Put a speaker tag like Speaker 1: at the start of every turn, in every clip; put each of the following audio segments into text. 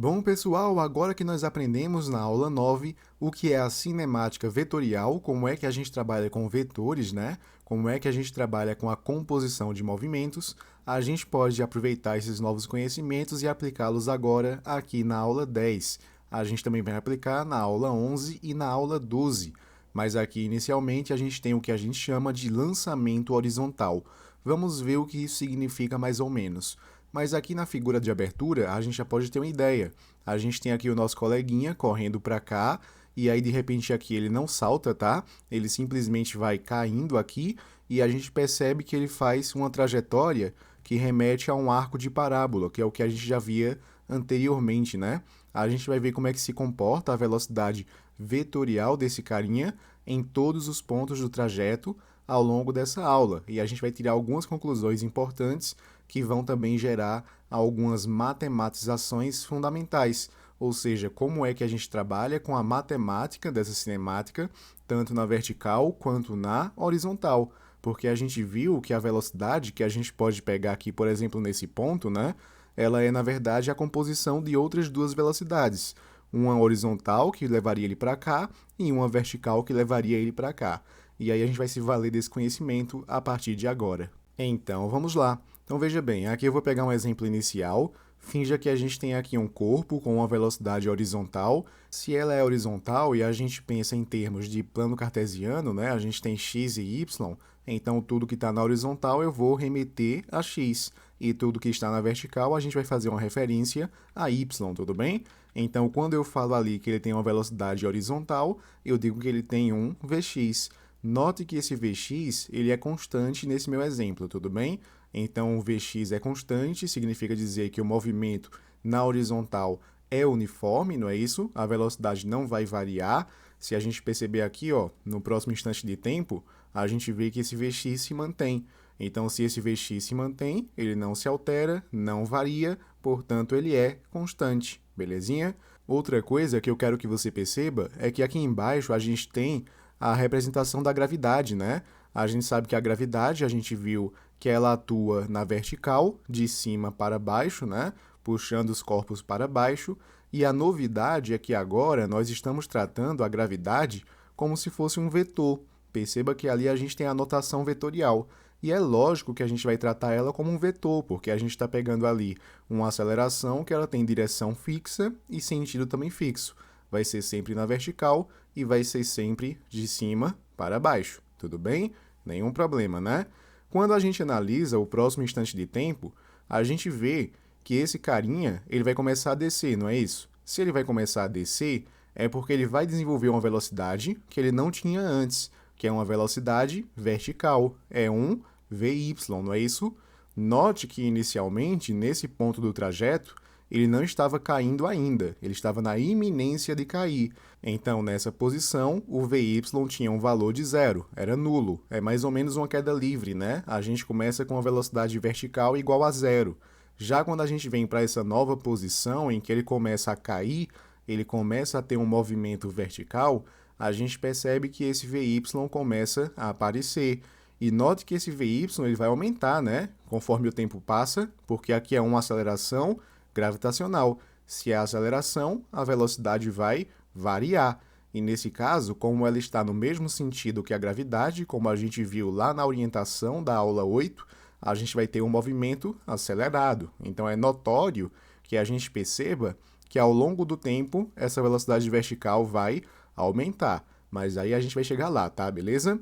Speaker 1: Bom, pessoal, agora que nós aprendemos na aula 9 o que é a cinemática vetorial, como é que a gente trabalha com vetores, né? Como é que a gente trabalha com a composição de movimentos, a gente pode aproveitar esses novos conhecimentos e aplicá-los agora aqui na aula 10. A gente também vai aplicar na aula 11 e na aula 12. Mas aqui, inicialmente, a gente tem o que a gente chama de lançamento horizontal. Vamos ver o que isso significa mais ou menos. Mas aqui na figura de abertura, a gente já pode ter uma ideia. A gente tem aqui o nosso coleguinha correndo para cá, e aí de repente aqui ele não salta, tá? Ele simplesmente vai caindo aqui, e a gente percebe que ele faz uma trajetória que remete a um arco de parábola, que é o que a gente já via anteriormente, né? A gente vai ver como é que se comporta a velocidade vetorial desse carinha em todos os pontos do trajeto ao longo dessa aula. E a gente vai tirar algumas conclusões importantes que vão também gerar algumas matematizações fundamentais, ou seja, como é que a gente trabalha com a matemática dessa cinemática, tanto na vertical quanto na horizontal, porque a gente viu que a velocidade que a gente pode pegar aqui, por exemplo, nesse ponto, né, ela é na verdade a composição de outras duas velocidades, uma horizontal que levaria ele para cá e uma vertical que levaria ele para cá. E aí a gente vai se valer desse conhecimento a partir de agora. Então, vamos lá. Então, veja bem, aqui eu vou pegar um exemplo inicial. Finja que a gente tem aqui um corpo com uma velocidade horizontal. Se ela é horizontal e a gente pensa em termos de plano cartesiano, né? A gente tem x e y, então tudo que está na horizontal eu vou remeter a x. E tudo que está na vertical a gente vai fazer uma referência a y, tudo bem? Então, quando eu falo ali que ele tem uma velocidade horizontal, eu digo que ele tem um vx. Note que esse Vx ele é constante nesse meu exemplo, tudo bem? Então, o Vx é constante, significa dizer que o movimento na horizontal é uniforme, não é isso? A velocidade não vai variar. Se a gente perceber aqui, ó, no próximo instante de tempo, a gente vê que esse Vx se mantém. Então, se esse Vx se mantém, ele não se altera, não varia, portanto, ele é constante, belezinha? Outra coisa que eu quero que você perceba é que aqui embaixo a gente tem a representação da gravidade, né? A gente sabe que a gravidade, a gente viu que ela atua na vertical, de cima para baixo, né? Puxando os corpos para baixo. E a novidade é que agora nós estamos tratando a gravidade como se fosse um vetor. Perceba que ali a gente tem a notação vetorial. E é lógico que a gente vai tratar ela como um vetor, porque a gente está pegando ali uma aceleração que ela tem direção fixa e sentido também fixo. Vai ser sempre na vertical e vai ser sempre de cima para baixo, tudo bem? Nenhum problema, né? Quando a gente analisa o próximo instante de tempo, a gente vê que esse carinha ele vai começar a descer, não é isso? Se ele vai começar a descer, é porque ele vai desenvolver uma velocidade que ele não tinha antes, que é uma velocidade vertical, é um vy, não é isso? Note que inicialmente, nesse ponto do trajeto, ele não estava caindo ainda, ele estava na iminência de cair. Então, nessa posição, o vy tinha um valor de zero, era nulo. É mais ou menos uma queda livre, né? A gente começa com uma velocidade vertical igual a zero. Já quando a gente vem para essa nova posição em que ele começa a cair, ele começa a ter um movimento vertical, a gente percebe que esse vy começa a aparecer. E note que esse vy ele vai aumentar, né? Conforme o tempo passa, porque aqui é uma aceleração gravitacional. Se é aceleração, a velocidade vai variar. E nesse caso, como ela está no mesmo sentido que a gravidade, como a gente viu lá na orientação da aula 8, a gente vai ter um movimento acelerado. Então é notório que a gente perceba que ao longo do tempo essa velocidade vertical vai aumentar. Mas aí a gente vai chegar lá, tá? Beleza?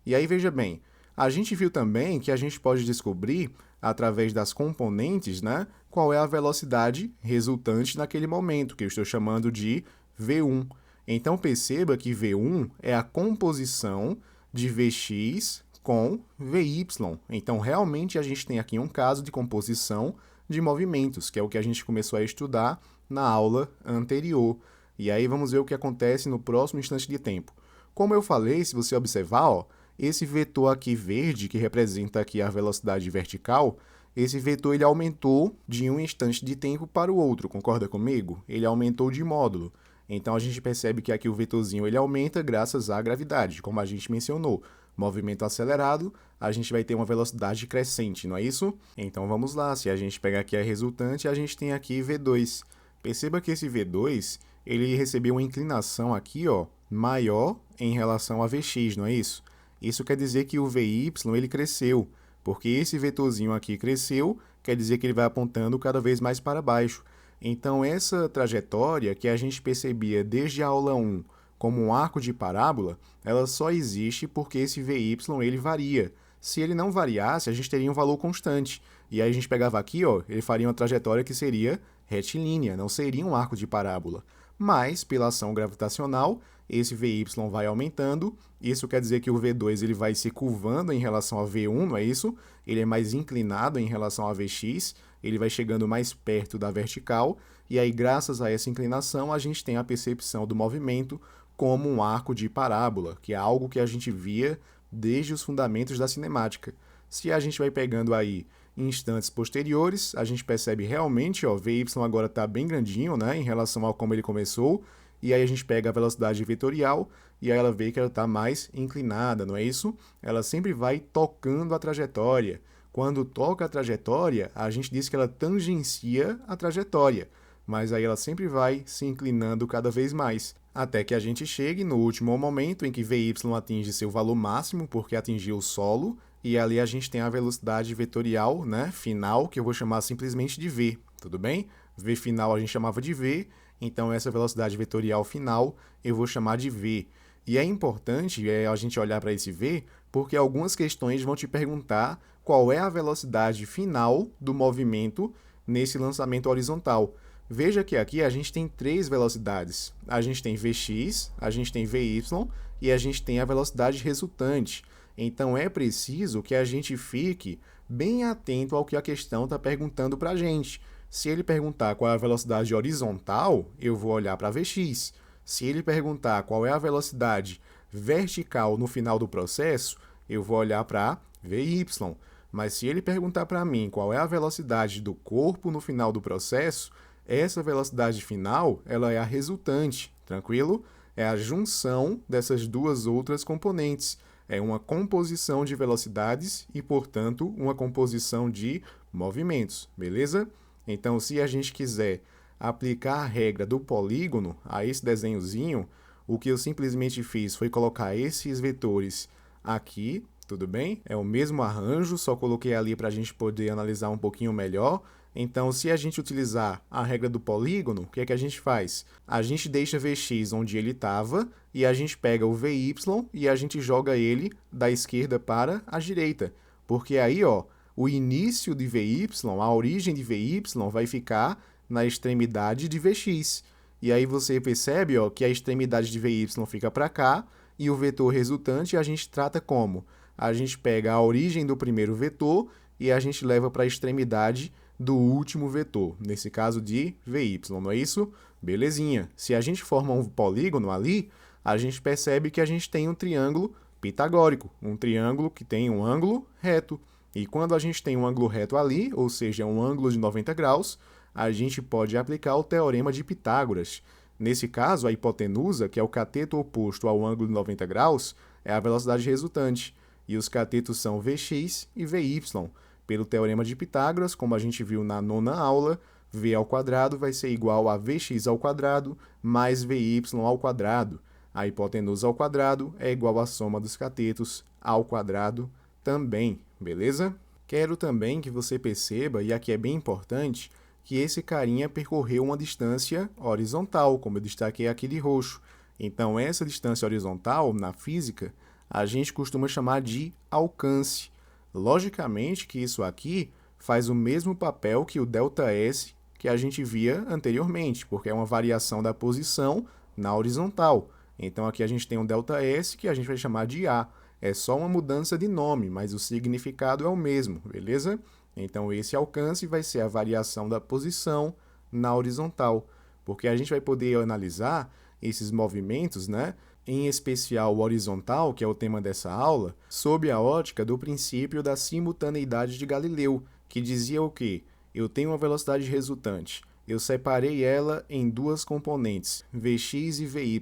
Speaker 1: E aí veja bem, a gente viu também que a gente pode descobrir, através das componentes, né, qual é a velocidade resultante naquele momento, que eu estou chamando de V1. Então perceba que V1 é a composição de Vx com Vy. Então realmente a gente tem aqui um caso de composição de movimentos, que é o que a gente começou a estudar na aula anterior. E aí vamos ver o que acontece no próximo instante de tempo. Como eu falei, se você observar, ó, esse vetor aqui verde, que representa aqui a velocidade vertical, esse vetor ele aumentou de um instante de tempo para o outro, concorda comigo? Ele aumentou de módulo. Então a gente percebe que aqui o vetorzinho ele aumenta graças à gravidade, como a gente mencionou. Movimento acelerado, a gente vai ter uma velocidade crescente, não é isso? Então vamos lá, se a gente pegar aqui a resultante, a gente tem aqui V2. Perceba que esse V2, ele recebeu uma inclinação aqui, ó, maior em relação a Vx, não é isso? Isso quer dizer que o Vy ele cresceu, porque esse vetorzinho aqui cresceu, quer dizer que ele vai apontando cada vez mais para baixo. Então, essa trajetória que a gente percebia desde a aula 1 como um arco de parábola, ela só existe porque esse Vy ele varia. Se ele não variasse, a gente teria um valor constante. E aí a gente pegava aqui, ó, ele faria uma trajetória que seria retilínea, não seria um arco de parábola. Mas, pela ação gravitacional, esse Vy vai aumentando. Isso quer dizer que o V2 ele vai se curvando em relação a V1, não é isso? Ele é mais inclinado em relação a Vx, ele vai chegando mais perto da vertical, e aí, graças a essa inclinação, a gente tem a percepção do movimento como um arco de parábola, que é algo que a gente via desde os fundamentos da cinemática. Se a gente vai pegando aí em instantes posteriores, a gente percebe realmente, ó, Vy agora está bem grandinho, né, em relação a como ele começou, e aí a gente pega a velocidade vetorial e aí ela vê que ela está mais inclinada, não é isso? Ela sempre vai tocando a trajetória. Quando toca a trajetória, a gente diz que ela tangencia a trajetória, mas aí ela sempre vai se inclinando cada vez mais, até que a gente chegue no último momento em que Vy atinge seu valor máximo, porque atingiu o solo, e ali a gente tem a velocidade vetorial, né, final, que eu vou chamar simplesmente de V, tudo bem? V final a gente chamava de V, então essa velocidade vetorial final eu vou chamar de V. E é importante a gente olhar para esse V, porque algumas questões vão te perguntar qual é a velocidade final do movimento nesse lançamento horizontal. Veja que aqui a gente tem três velocidades. A gente tem Vx, a gente tem Vy e a gente tem a velocidade resultante. Então é preciso que a gente fique bem atento ao que a questão está perguntando para a gente. Se ele perguntar qual é a velocidade horizontal, eu vou olhar para Vx. Se ele perguntar qual é a velocidade vertical no final do processo, eu vou olhar para Vy. Mas se ele perguntar para mim qual é a velocidade do corpo no final do processo, essa velocidade final ela é a resultante, tranquilo? É a junção dessas duas outras componentes. É uma composição de velocidades e, portanto, uma composição de movimentos, beleza? Então, se a gente quiser aplicar a regra do polígono a esse desenhozinho, o que eu simplesmente fiz foi colocar esses vetores aqui, tudo bem? É o mesmo arranjo, só coloquei ali para a gente poder analisar um pouquinho melhor. Então, se a gente utilizar a regra do polígono, o que é que a gente faz? A gente deixa Vx onde ele estava e a gente pega o Vy e a gente joga ele da esquerda para a direita. Porque aí, ó, o início de Vy, a origem de Vy vai ficar na extremidade de Vx. E aí você percebe, ó, que a extremidade de Vy fica para cá e o vetor resultante a gente trata como? A gente pega a origem do primeiro vetor e a gente leva para a extremidade do último vetor, nesse caso de Vy, não é isso? Belezinha. Se a gente forma um polígono ali, a gente percebe que a gente tem um triângulo pitagórico, um triângulo que tem um ângulo reto. E quando a gente tem um ângulo reto ali, ou seja, um ângulo de 90 graus, a gente pode aplicar o teorema de Pitágoras. Nesse caso, a hipotenusa, que é o cateto oposto ao ângulo de 90 graus, é a velocidade resultante. E os catetos são Vx e Vy. Pelo teorema de Pitágoras, como a gente viu na nona aula, v ao quadrado vai ser igual a vx ao quadrado mais vy ao quadrado. A hipotenusa ao quadrado é igual à soma dos catetos ao quadrado também, beleza? Quero também que você perceba, e aqui é bem importante, que esse carinha percorreu uma distância horizontal, como eu destaquei aqui de roxo. Então, essa distância horizontal, na física, a gente costuma chamar de alcance. Logicamente que isso aqui faz o mesmo papel que o ΔS que a gente via anteriormente, porque é uma variação da posição na horizontal. Então aqui a gente tem um ΔS que a gente vai chamar de A. É só uma mudança de nome, mas o significado é o mesmo, beleza? Então esse alcance vai ser a variação da posição na horizontal, porque a gente vai poder analisar esses movimentos, né? Em especial o horizontal, que é o tema dessa aula, sob a ótica do princípio da simultaneidade de Galileu, que dizia o quê? Eu tenho uma velocidade resultante. Eu separei ela em duas componentes, Vx e Vy.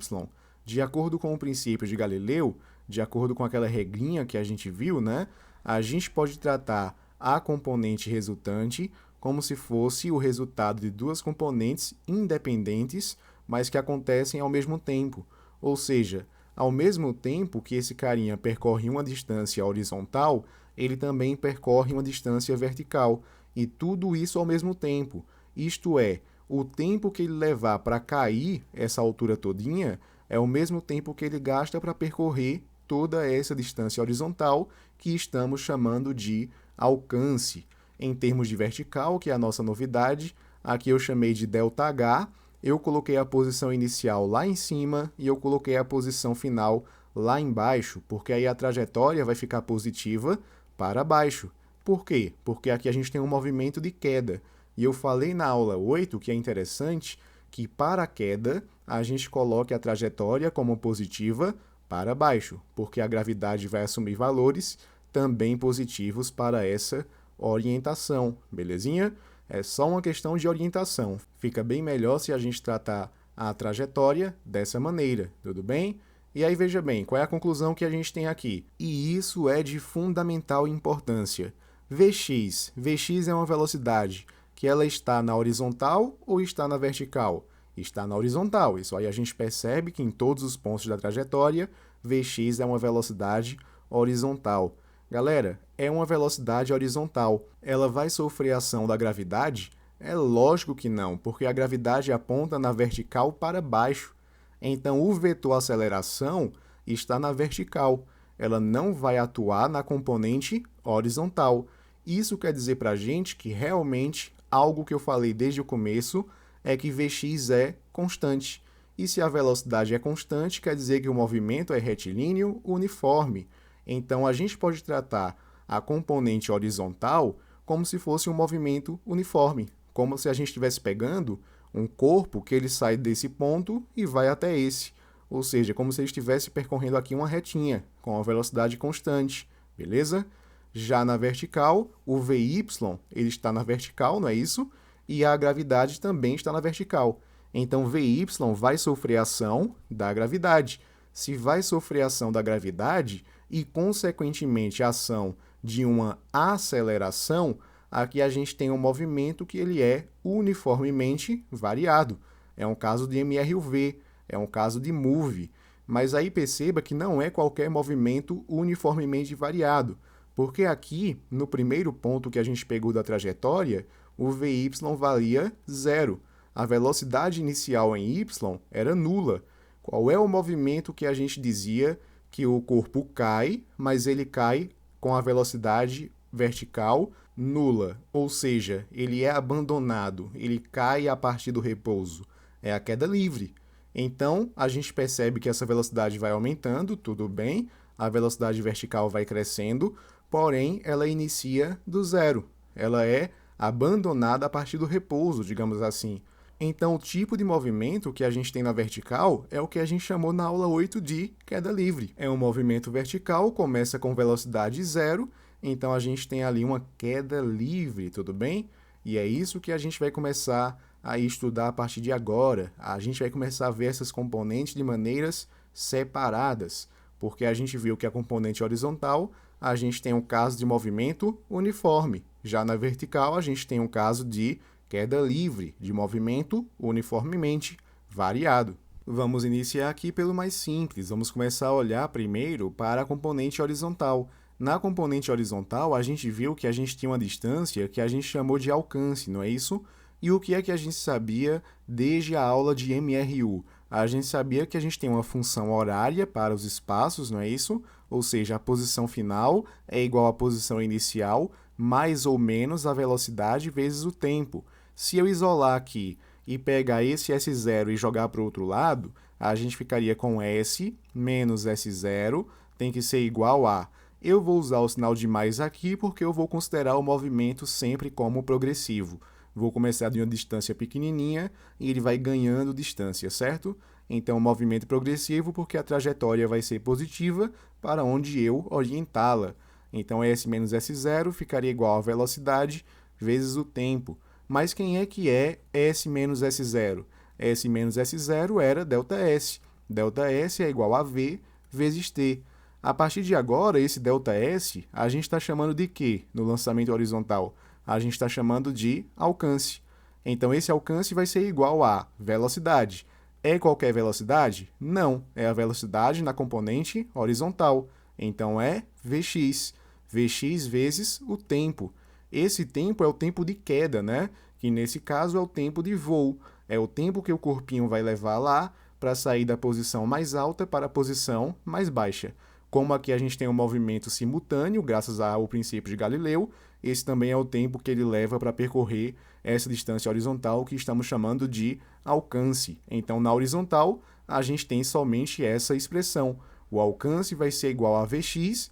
Speaker 1: De acordo com o princípio de Galileu, de acordo com aquela regrinha que a gente viu, né? A gente pode tratar a componente resultante como se fosse o resultado de duas componentes independentes, mas que acontecem ao mesmo tempo. Ou seja, ao mesmo tempo que esse carinha percorre uma distância horizontal, ele também percorre uma distância vertical. E tudo isso ao mesmo tempo. Isto é, o tempo que ele levar para cair essa altura todinha é o mesmo tempo que ele gasta para percorrer toda essa distância horizontal que estamos chamando de alcance. Em termos de vertical, que é a nossa novidade, aqui eu chamei de ΔH, eu coloquei a posição inicial lá em cima e eu coloquei a posição final lá embaixo, porque aí a trajetória vai ficar positiva para baixo. Por quê? Porque aqui a gente tem um movimento de queda. E eu falei na aula 8 que é interessante que para a queda a gente coloque a trajetória como positiva para baixo, porque a gravidade vai assumir valores também positivos para essa orientação, belezinha? É só uma questão de orientação. Fica bem melhor se a gente tratar a trajetória dessa maneira, tudo bem? E aí veja bem, qual é a conclusão que a gente tem aqui? E isso é de fundamental importância. Vx. Vx é uma velocidade que ela está na horizontal ou está na vertical? Está na horizontal. Isso aí a gente percebe que em todos os pontos da trajetória, Vx é uma velocidade horizontal. Galera, é uma velocidade horizontal. Ela vai sofrer ação da gravidade? É lógico que não, porque a gravidade aponta na vertical para baixo. Então, o vetor aceleração está na vertical. Ela não vai atuar na componente horizontal. Isso quer dizer para a gente que realmente algo que eu falei desde o começo é que Vx é constante. E se a velocidade é constante, quer dizer que o movimento é retilíneo uniforme. Então, a gente pode tratar a componente horizontal como se fosse um movimento uniforme, como se a gente estivesse pegando um corpo que ele sai desse ponto e vai até esse. Ou seja, como se ele estivesse percorrendo aqui uma retinha, com uma velocidade constante, beleza? Já na vertical, o Vy ele está na vertical, não é isso? E a gravidade também está na vertical. Então, Vy vai sofrer ação da gravidade. Se vai sofrer ação da gravidade e, consequentemente, a ação de uma aceleração, aqui a gente tem um movimento que ele é uniformemente variado. É um caso de MRUV, é um caso de MOVE. Mas aí perceba que não é qualquer movimento uniformemente variado, porque aqui, no primeiro ponto que a gente pegou da trajetória, o Vy valia 0. A velocidade inicial em y era nula. Qual é o movimento que a gente dizia que o corpo cai, mas ele cai com a velocidade vertical nula? Ou seja, ele é abandonado, ele cai a partir do repouso. É a queda livre. Então, a gente percebe que essa velocidade vai aumentando, tudo bem, a velocidade vertical vai crescendo, porém, ela inicia do zero. Ela é abandonada a partir do repouso, digamos assim. Então, o tipo de movimento que a gente tem na vertical é o que a gente chamou na aula 8 de queda livre. É um movimento vertical, começa com velocidade zero, então a gente tem ali uma queda livre, tudo bem? E é isso que a gente vai começar a estudar a partir de agora. A gente vai começar a ver essas componentes de maneiras separadas, porque a gente viu que a componente horizontal, a gente tem um caso de movimento uniforme. Já na vertical, a gente tem um caso de queda livre, de movimento uniformemente variado. Vamos iniciar aqui pelo mais simples. Vamos começar a olhar primeiro para a componente horizontal. Na componente horizontal, a gente viu que a gente tinha uma distância que a gente chamou de alcance, não é isso? E o que é que a gente sabia desde a aula de MRU? A gente sabia que a gente tem uma função horária para os espaços, não é isso? Ou seja, a posição final é igual à posição inicial, mais ou menos a velocidade vezes o tempo. Se eu isolar aqui e pegar esse S0 e jogar para o outro lado, a gente ficaria com S menos S0 tem que ser igual a... Eu vou usar o sinal de mais aqui porque eu vou considerar o movimento sempre como progressivo. Vou começar de uma distância pequenininha e ele vai ganhando distância, certo? Então, movimento progressivo porque a trajetória vai ser positiva para onde eu orientá-la. Então, S menos S0 ficaria igual a velocidade vezes o tempo. Mas quem é que é S menos S0? S menos S0 era ΔS. ΔS é igual a V vezes T. A partir de agora, esse ΔS, a gente está chamando de quê no lançamento horizontal? a gente está chamando de alcance. Então, esse alcance vai ser igual a velocidade. É qualquer velocidade? Não, é a velocidade na componente horizontal. Então, é Vx. Vx vezes o tempo. Esse tempo é o tempo de queda, né? Que nesse caso é o tempo de voo. É o tempo que o corpinho vai levar lá para sair da posição mais alta para a posição mais baixa. Como aqui a gente tem um movimento simultâneo, graças ao princípio de Galileu, esse também é o tempo que ele leva para percorrer essa distância horizontal que estamos chamando de alcance. Então, na horizontal, a gente tem somente essa expressão. O alcance vai ser igual a Vx,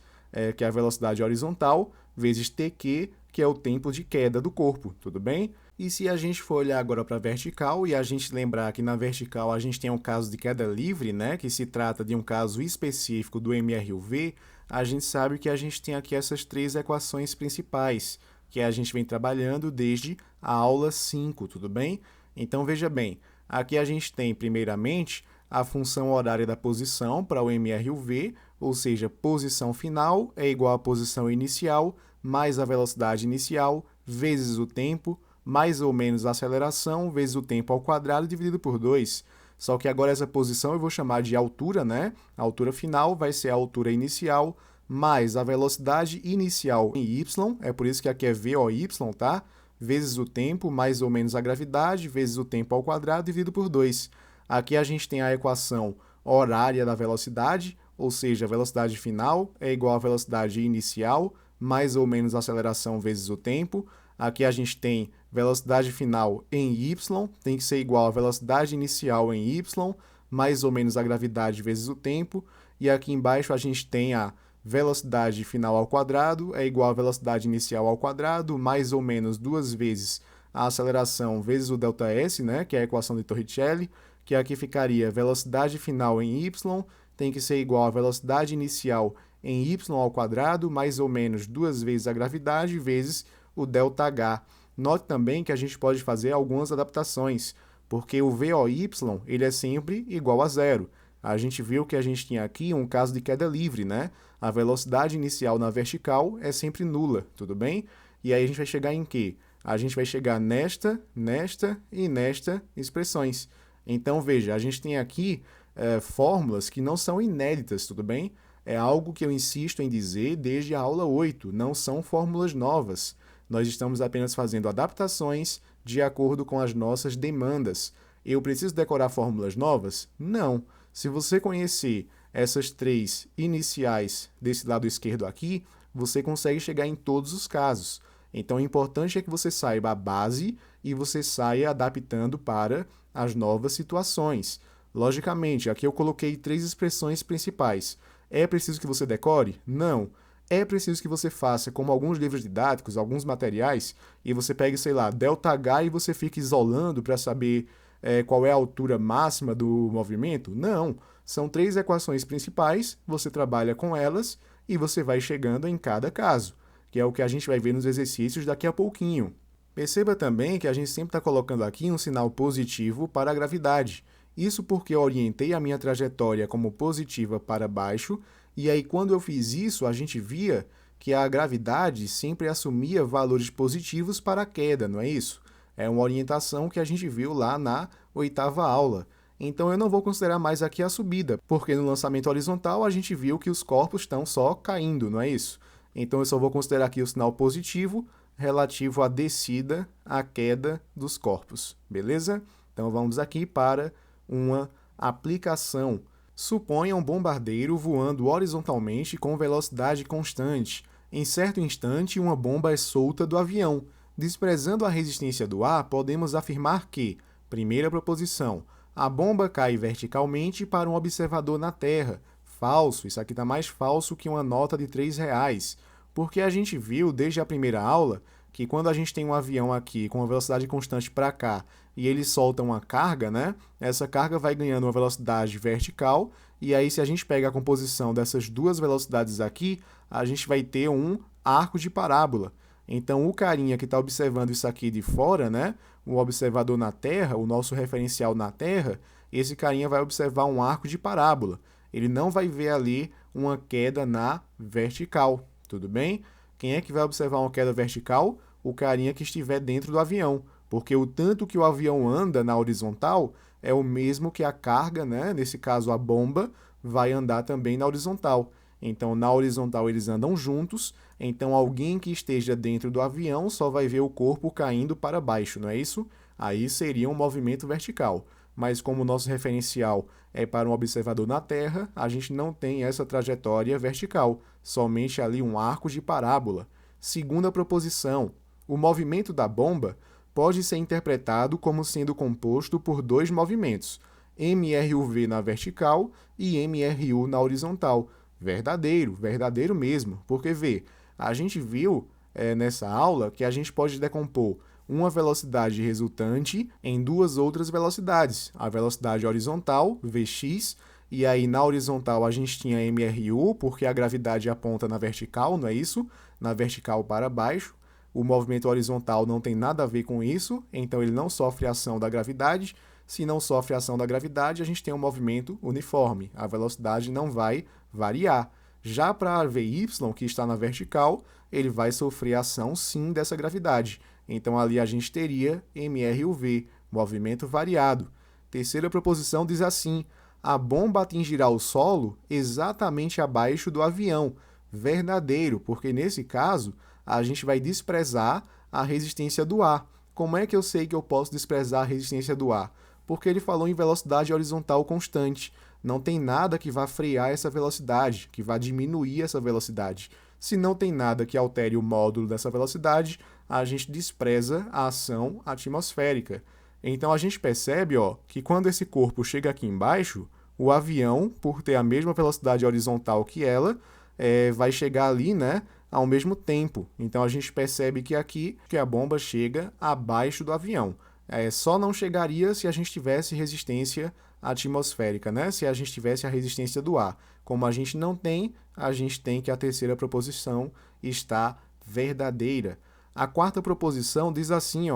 Speaker 1: que é a velocidade horizontal, vezes tq, que é o tempo de queda do corpo, tudo bem? E se a gente for olhar agora para a vertical e a gente lembrar que na vertical a gente tem um caso de queda livre, né, que se trata de um caso específico do MRUV, a gente sabe que a gente tem aqui essas três equações principais, que a gente vem trabalhando desde a aula 5, tudo bem? Então veja bem, aqui a gente tem primeiramente a função horária da posição para o MRUV, ou seja, posição final é igual à posição inicial mais a velocidade inicial vezes o tempo mais ou menos a aceleração vezes o tempo ao quadrado dividido por 2. Só que agora essa posição eu vou chamar de altura, né? A altura final vai ser a altura inicial mais a velocidade inicial em y, é por isso que aqui é VOY, tá? Vezes o tempo, mais ou menos a gravidade, vezes o tempo ao quadrado dividido por 2. Aqui a gente tem a equação horária da velocidade, ou seja, a velocidade final é igual à velocidade inicial, mais ou menos a aceleração vezes o tempo. Aqui a gente tem velocidade final em y, tem que ser igual à velocidade inicial em y, mais ou menos a gravidade vezes o tempo. E aqui embaixo a gente tem a velocidade final ao quadrado, é igual à velocidade inicial ao quadrado, mais ou menos duas vezes a aceleração vezes o ΔS, né, que é a equação de Torricelli, que aqui ficaria velocidade final em y, tem que ser igual à velocidade inicial em y ao quadrado, mais ou menos duas vezes a gravidade, vezes o ΔH. Note também que a gente pode fazer algumas adaptações, porque o VOY ele é sempre igual a zero. A gente viu que a gente tinha aqui um caso de queda livre, né? A velocidade inicial na vertical é sempre nula, tudo bem? E aí a gente vai chegar em quê? A gente vai chegar nesta e nesta expressões. Então, veja, a gente tem aqui fórmulas que não são inéditas, tudo bem? É algo que eu insisto em dizer desde a aula 8, não são fórmulas novas. Nós estamos apenas fazendo adaptações de acordo com as nossas demandas. Eu preciso decorar fórmulas novas? Não. Se você conhecer essas três iniciais desse lado esquerdo aqui, você consegue chegar em todos os casos. Então, o importante é que você saiba a base e você saia adaptando para as novas situações. Logicamente, aqui eu coloquei três expressões principais. É preciso que você decore? Não. É preciso que você faça como alguns livros didáticos, alguns materiais, e você pegue, sei lá, ΔH e você fique isolando para saber qual é a altura máxima do movimento? Não. São três equações principais, você trabalha com elas e você vai chegando em cada caso, que é o que a gente vai ver nos exercícios daqui a pouquinho. Perceba também que a gente sempre está colocando aqui um sinal positivo para a gravidade. Isso porque eu orientei a minha trajetória como positiva para baixo, e aí quando eu fiz isso, a gente via que a gravidade sempre assumia valores positivos para a queda, não é isso? É uma orientação que a gente viu lá na 8ª aula. Então eu não vou considerar mais aqui a subida, porque no lançamento horizontal a gente viu que os corpos estão só caindo, não é isso? Então eu só vou considerar aqui o sinal positivo relativo à descida, à queda dos corpos, beleza? Então vamos aqui para uma aplicação. Suponha um bombardeiro voando horizontalmente com velocidade constante. Em certo instante, uma bomba é solta do avião. Desprezando a resistência do ar, podemos afirmar que, primeira proposição, a bomba cai verticalmente para um observador na Terra. Falso, isso aqui está mais falso que uma nota de R$3, porque a gente viu desde a primeira aula que quando a gente tem um avião aqui com uma velocidade constante para cá e ele solta uma carga, né? Essa carga vai ganhando uma velocidade vertical e aí se a gente pega a composição dessas duas velocidades aqui, a gente vai ter um arco de parábola. Então o carinha que está observando isso aqui de fora, né? O observador na Terra, o nosso referencial na Terra, esse carinha vai observar um arco de parábola. Ele não vai ver ali uma queda na vertical, tudo bem? Quem é que vai observar uma queda vertical? o carinha que estiver dentro do avião, porque o tanto que o avião anda na horizontal é o mesmo que a carga, né? Nesse caso a bomba, vai andar também na horizontal. Então, na horizontal eles andam juntos, então alguém que esteja dentro do avião só vai ver o corpo caindo para baixo, não é isso? Aí seria um movimento vertical. Mas como o nosso referencial é para um observador na Terra, a gente não tem essa trajetória vertical, somente ali um arco de parábola. Segunda proposição, o movimento da bomba pode ser interpretado como sendo composto por dois movimentos, MRUV na vertical e MRU na horizontal. Verdadeiro, verdadeiro mesmo, porque vê, a gente viu nessa aula que a gente pode decompor uma velocidade resultante em duas outras velocidades. A velocidade horizontal, Vx, e aí na horizontal a gente tinha MRU, porque a gravidade aponta na vertical, não é isso? Na vertical para baixo. O movimento horizontal não tem nada a ver com isso, então ele não sofre a ação da gravidade. Se não sofre a ação da gravidade, a gente tem um movimento uniforme. A velocidade não vai variar. Já para a VY, que está na vertical, ele vai sofrer a ação sim dessa gravidade. Então ali a gente teria MRUV, movimento variado. Terceira proposição diz assim: a bomba atingirá o solo exatamente abaixo do avião. Verdadeiro, porque nesse caso a gente vai desprezar a resistência do ar. Como é que eu sei que eu posso desprezar a resistência do ar? Porque ele falou em velocidade horizontal constante. Não tem nada que vá frear essa velocidade, que vá diminuir essa velocidade. Se não tem nada que altere o módulo dessa velocidade, a gente despreza a ação atmosférica. Então a gente percebe que quando esse corpo chega aqui embaixo, o avião, por ter a mesma velocidade horizontal que ela, vai chegar ali, né, ao mesmo tempo. Então a gente percebe que aqui que a bomba chega abaixo do avião. Só não chegaria se a gente tivesse resistência atmosférica, né? Se a gente tivesse a resistência do ar. Como a gente não tem, a gente tem que a terceira proposição está verdadeira. A quarta proposição diz assim,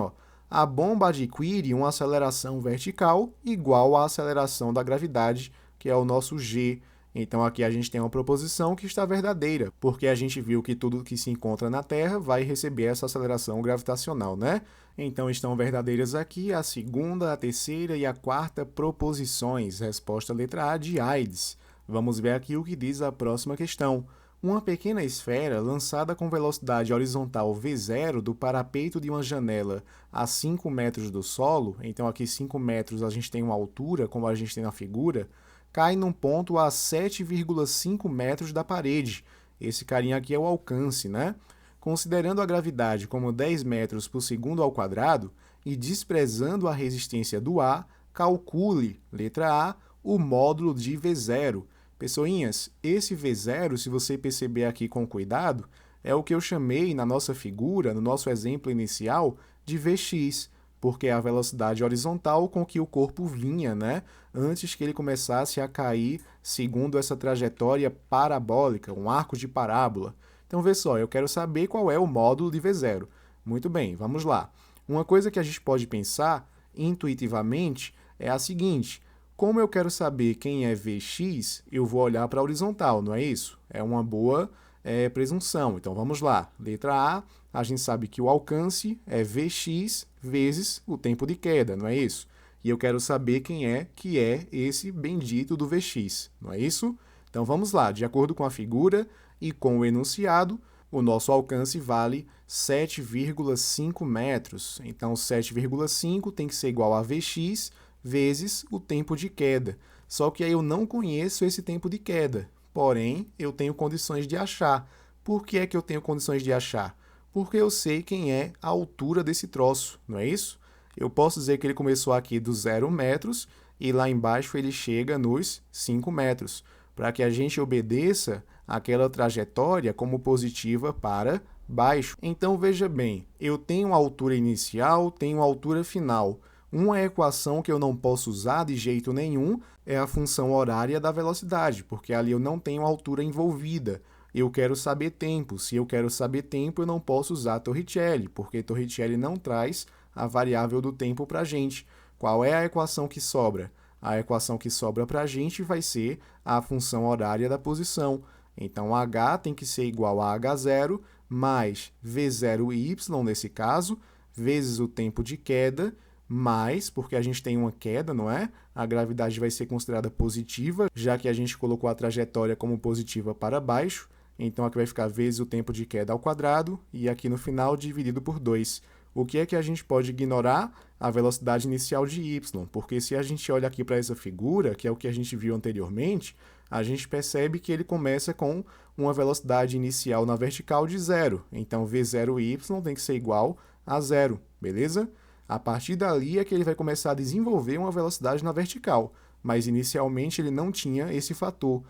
Speaker 1: a bomba adquire uma aceleração vertical igual à aceleração da gravidade, que é o nosso g. Então aqui a gente tem uma proposição que está verdadeira, porque a gente viu que tudo que se encontra na Terra vai receber essa aceleração gravitacional, né? Então estão verdadeiras aqui a segunda, a terceira e a quarta proposições. Resposta letra A de AIDS. Vamos ver aqui o que diz a próxima questão. Uma pequena esfera lançada com velocidade horizontal v0 do parapeito de uma janela a 5 metros do solo, então aqui 5 metros a gente tem uma altura, como a gente tem na figura, cai num ponto a 7,5 metros da parede. Esse carinha aqui é o alcance, né? Considerando a gravidade como 10 metros por segundo ao quadrado e desprezando a resistência do ar, calcule, letra A, o módulo de V0. Pessoinhas, esse V0, se você perceber aqui com cuidado, é o que eu chamei na nossa figura, no nosso exemplo inicial, de Vx, porque é a velocidade horizontal com que o corpo vinha, né? Antes que ele começasse a cair segundo essa trajetória parabólica, um arco de parábola. Então, vê só, eu quero saber qual é o módulo de V0. Muito bem, vamos lá. Uma coisa que a gente pode pensar intuitivamente é a seguinte: como eu quero saber quem é Vx, eu vou olhar para a horizontal, não é isso? É uma boa presunção. Então, vamos lá. Letra A, gente sabe que o alcance é Vx vezes o tempo de queda, não é isso? E eu quero saber quem é que é esse bendito do Vx, não é isso? Então, vamos lá. De acordo com a figura e com o enunciado, o nosso alcance vale 7,5 metros. Então, 7,5 tem que ser igual a Vx vezes o tempo de queda. Só que aí eu não conheço esse tempo de queda, porém, eu tenho condições de achar. Por que é que eu tenho condições de achar? Porque eu sei quem é a altura desse troço, não é isso? Eu posso dizer que ele começou aqui dos 0 metros e lá embaixo ele chega nos 5 metros, para que a gente obedeça aquela trajetória como positiva para baixo. Então, veja bem, eu tenho a altura inicial, tenho a altura final. Uma equação que eu não posso usar de jeito nenhum é a função horária da velocidade, porque ali eu não tenho altura envolvida. Eu quero saber tempo. Se eu quero saber tempo, eu não posso usar Torricelli, porque Torricelli não traz a variável do tempo para a gente. Qual é a equação que sobra? A equação que sobra para a gente vai ser a função horária da posição. Então, h tem que ser igual a h0 mais v0y, nesse caso, vezes o tempo de queda, mais, porque a gente tem uma queda, não é? A gravidade vai ser considerada positiva, já que a gente colocou a trajetória como positiva para baixo. Então, aqui vai ficar vezes o tempo de queda ao quadrado, e aqui no final dividido por 2. O que é que a gente pode ignorar? A velocidade inicial de y, porque se a gente olha aqui para essa figura, que é o que a gente viu anteriormente, a gente percebe que ele começa com uma velocidade inicial na vertical de 0. Então, v0y tem que ser igual a 0, beleza? A partir dali é que ele vai começar a desenvolver uma velocidade na vertical, mas inicialmente ele não tinha esse fator.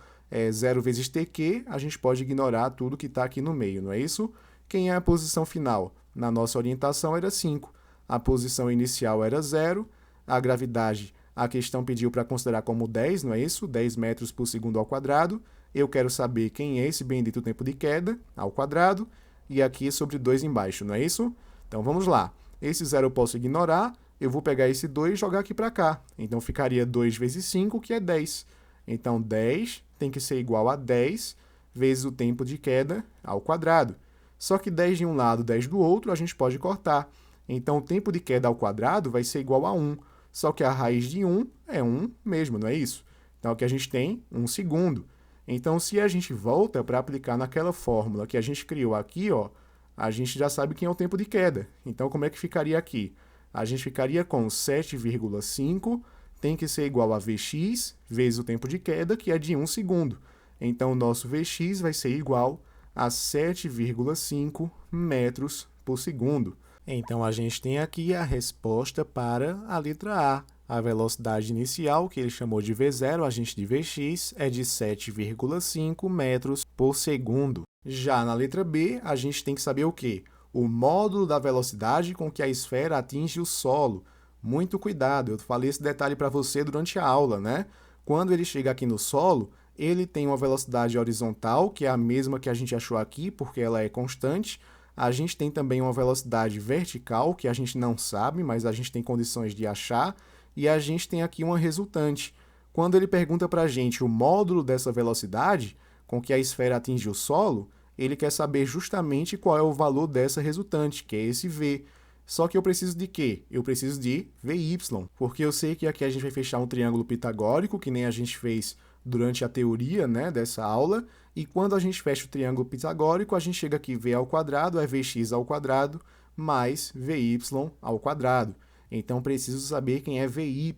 Speaker 1: 0 vezes tq, a gente pode ignorar tudo que está aqui no meio, não é isso? Quem é a posição final? Na nossa orientação era 5. A posição inicial era 0. A gravidade, a questão pediu para considerar como 10, não é isso? 10 metros por segundo ao quadrado. Eu quero saber quem é esse bendito tempo de queda ao quadrado. E aqui sobre 2 embaixo, não é isso? Então vamos lá. Esse 0 eu posso ignorar. Eu vou pegar esse 2 e jogar aqui para cá. Então ficaria 2 vezes 5, que é 10. Então 10 tem que ser igual a 10 vezes o tempo de queda ao quadrado. Só que 10 de um lado, 10 do outro, a gente pode cortar. Então, o tempo de queda ao quadrado vai ser igual a 1. Só que a raiz de 1 é 1 mesmo, não é isso? Então, aqui a gente tem 1 segundo. Então, se a gente volta para aplicar naquela fórmula que a gente criou aqui, ó, a gente já sabe quem é o tempo de queda. Então, como é que ficaria aqui? A gente ficaria com 7,5 tem que ser igual a Vx vezes o tempo de queda, que é de 1 segundo. Então, o nosso Vx vai ser igual a 7,5 metros por segundo. Então, a gente tem aqui a resposta para a letra A. A velocidade inicial, que ele chamou de V0, a gente de Vx, é de 7,5 metros por segundo. Já na letra B, a gente tem que saber o quê? O módulo da velocidade com que a esfera atinge o solo. Muito cuidado, eu falei esse detalhe para você durante a aula, né? Quando ele chega aqui no solo, ele tem uma velocidade horizontal, que é a mesma que a gente achou aqui, porque ela é constante. A gente tem também uma velocidade vertical, que a gente não sabe, mas a gente tem condições de achar. E a gente tem aqui uma resultante. Quando ele pergunta para a gente o módulo dessa velocidade com que a esfera atinge o solo, ele quer saber justamente qual é o valor dessa resultante, que é esse v. Só que eu preciso de quê? Eu preciso de vy, porque eu sei que aqui a gente vai fechar um triângulo pitagórico, que nem a gente fez durante a teoria, né, dessa aula, e quando a gente fecha o triângulo pitagórico, a gente chega aqui, v ao quadrado é vx ao quadrado mais vy ao quadrado. Então, preciso saber quem é vy.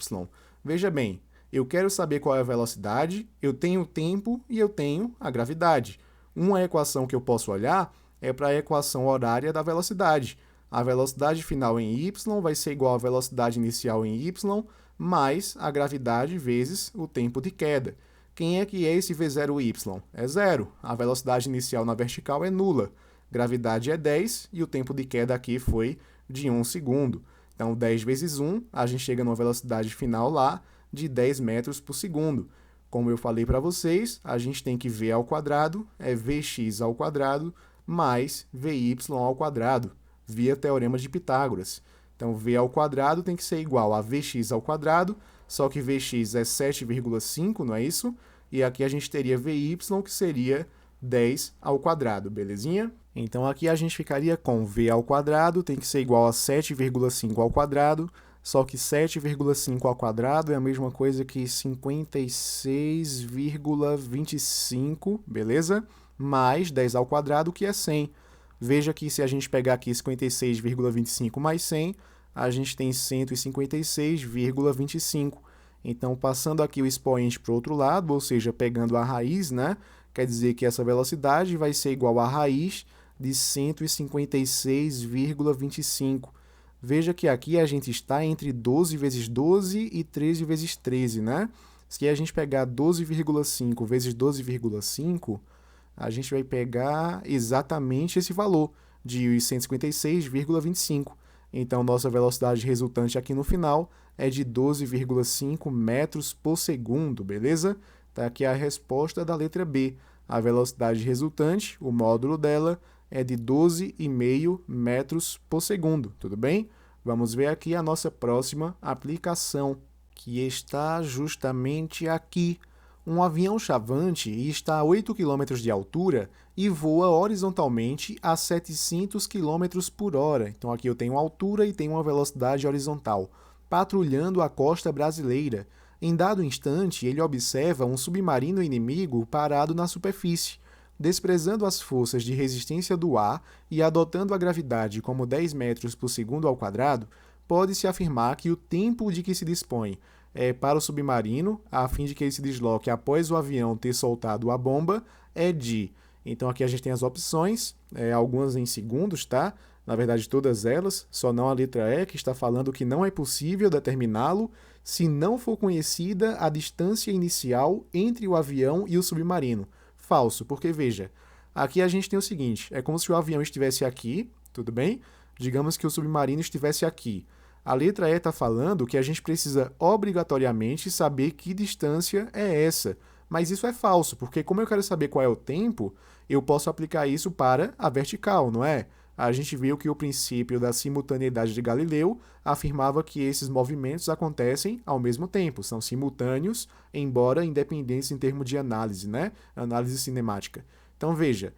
Speaker 1: Veja bem, eu quero saber qual é a velocidade, eu tenho o tempo e eu tenho a gravidade. Uma equação que eu posso olhar é para a equação horária da velocidade. A velocidade final em y vai ser igual à velocidade inicial em y, mais a gravidade vezes o tempo de queda. Quem é que é esse v0y? É 0. A velocidade inicial na vertical é nula. Gravidade é 10 e o tempo de queda aqui foi de 1 segundo. Então, 10 vezes 1, a gente chega numa velocidade final lá de 10 metros por segundo. Como eu falei para vocês, a gente tem que v ao quadrado é vx ao quadrado mais vy ao quadrado, via teorema de Pitágoras. Então, v ao quadrado tem que ser igual a vx ao quadrado, só que vx é 7,5, não é isso? E aqui a gente teria vy, que seria 10 ao quadrado, belezinha? Então, aqui a gente ficaria com v ao quadrado, tem que ser igual a 7,5 ao quadrado, só que 7,5 ao quadrado é a mesma coisa que 56,25, beleza? Mais 10 ao quadrado, que é 100. Veja que se a gente pegar aqui 56,25 mais 100, a gente tem 156,25. Então, passando aqui o expoente para o outro lado, ou seja, pegando a raiz, né? Quer dizer que essa velocidade vai ser igual à raiz de 156,25. Veja que aqui a gente está entre 12 vezes 12 e 13 vezes 13, né? Se a gente pegar 12,5 vezes 12,5, a gente vai pegar exatamente esse valor, de 156,25. Então, nossa velocidade resultante aqui no final é de 12,5 metros por segundo, beleza? Tá aqui a resposta da letra B. A velocidade resultante, o módulo dela, é de 12,5 metros por segundo, tudo bem? Vamos ver aqui a nossa próxima aplicação, que está justamente aqui. Um avião chavante está a 8 km de altura e voa horizontalmente a 700 km por hora. Então aqui eu tenho altura e tenho uma velocidade horizontal, patrulhando a costa brasileira. Em dado instante, ele observa um submarino inimigo parado na superfície. Desprezando as forças de resistência do ar e adotando a gravidade como 10 metros por segundo ao quadrado, pode-se afirmar que o tempo de que se dispõe para o submarino, a fim de que ele se desloque após o avião ter soltado a bomba, é de... Então aqui a gente tem as opções, algumas em segundos, tá? Na verdade todas elas, só não a letra E, que está falando que não é possível determiná-lo se não for conhecida a distância inicial entre o avião e o submarino. Falso, porque veja, aqui a gente tem o seguinte, é como se o avião estivesse aqui, tudo bem? Digamos que o submarino estivesse aqui. A letra E está falando que a gente precisa obrigatoriamente saber que distância é essa. Mas isso é falso, porque como eu quero saber qual é o tempo, eu posso aplicar isso para a vertical, não é? A gente viu que o princípio da simultaneidade de Galileu afirmava que esses movimentos acontecem ao mesmo tempo, são simultâneos, embora independentes em termos de análise, né? Análise cinemática. Então veja,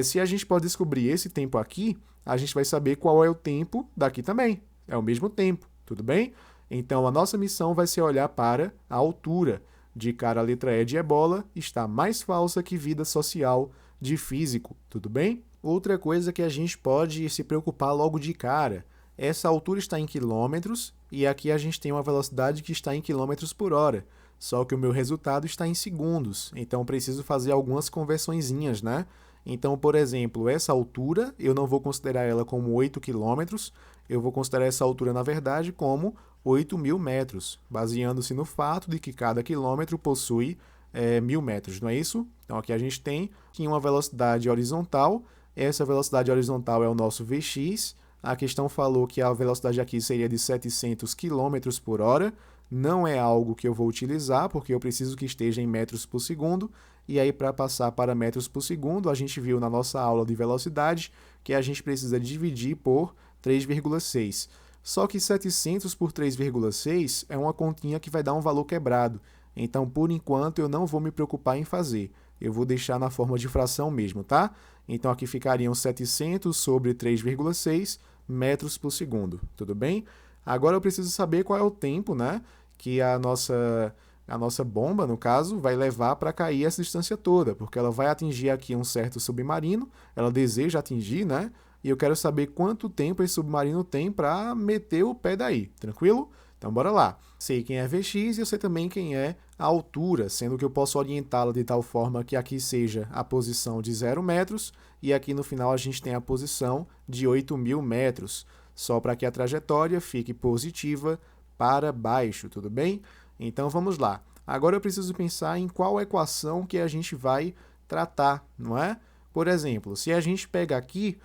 Speaker 1: se a gente pode descobrir esse tempo aqui, a gente vai saber qual é o tempo daqui também. É o mesmo tempo, tudo bem? Então a nossa missão vai ser olhar para a altura. De cara a letra E de ebola, está mais falsa que vida social de físico, tudo bem? Outra coisa que a gente pode se preocupar logo de cara, essa altura está em quilômetros e aqui a gente tem uma velocidade que está em quilômetros por hora, só que o meu resultado está em segundos, então preciso fazer algumas conversõezinhas, né? Então, por exemplo, essa altura, eu não vou considerar ela como 8 quilômetros, eu vou considerar essa altura, na verdade, como 8.000 metros, baseando-se no fato de que cada quilômetro possui 1.000 metros, não é isso? Então, aqui a gente tem uma velocidade horizontal, essa velocidade horizontal é o nosso Vx, a questão falou que a velocidade aqui seria de 700 km por hora, não é algo que eu vou utilizar, porque eu preciso que esteja em metros por segundo, e aí para passar para metros por segundo, a gente viu na nossa aula de velocidade que a gente precisa dividir por 3,6. Só que 700 por 3,6 é uma continha que vai dar um valor quebrado, então por enquanto eu não vou me preocupar em fazer, eu vou deixar na forma de fração mesmo, tá? Então aqui ficariam 700 sobre 3,6 metros por segundo, tudo bem? Agora eu preciso saber qual é o tempo, né, que a nossa bomba, no caso, vai levar para cair essa distância toda, porque ela vai atingir aqui um certo submarino, ela deseja atingir, né, e eu quero saber quanto tempo esse submarino tem para meter o pé daí, tranquilo? Então bora lá. Sei quem é Vx e eu sei também quem é a altura, sendo que eu posso orientá-la de tal forma que aqui seja a posição de 0 metros e aqui no final a gente tem a posição de 8.000 metros, só para que a trajetória fique positiva para baixo, tudo bem? Então vamos lá. Agora eu preciso pensar em qual equação que a gente vai tratar, não é? Por exemplo, se a gente pega aqui